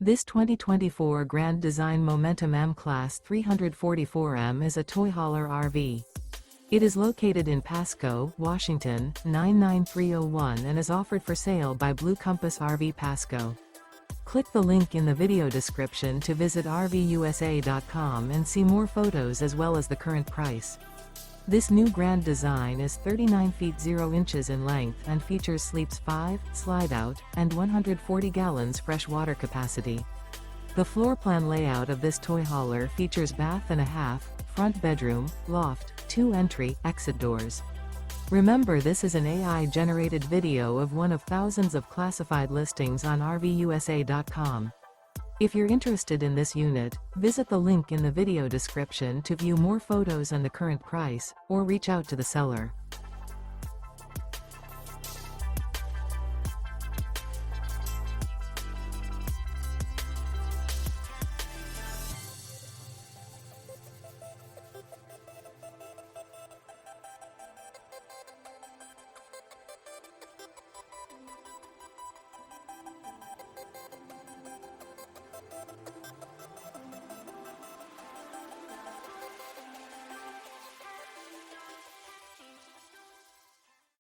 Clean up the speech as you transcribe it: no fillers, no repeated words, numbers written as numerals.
This 2024 Grand Design Momentum M-Class 344M is a toy hauler RV. It is located in Pasco, Washington, 99301 and is offered for sale by Blue Compass RV Pasco. Click the link in the video description to visit RVUSA.com and see more photos as well as the current price. This new grand design is 39 feet 0 inches in length and features sleeps 5, slide-out, and 140 gallons fresh water capacity. The floor plan layout of this toy hauler features bath and a half, front bedroom, loft, 2 entry, exit doors. Remember, this is an AI-generated video of one of thousands of classified listings on RVUSA.com. If you're interested in this unit, visit the link in the video description to view more photos and the current price, or reach out to the seller.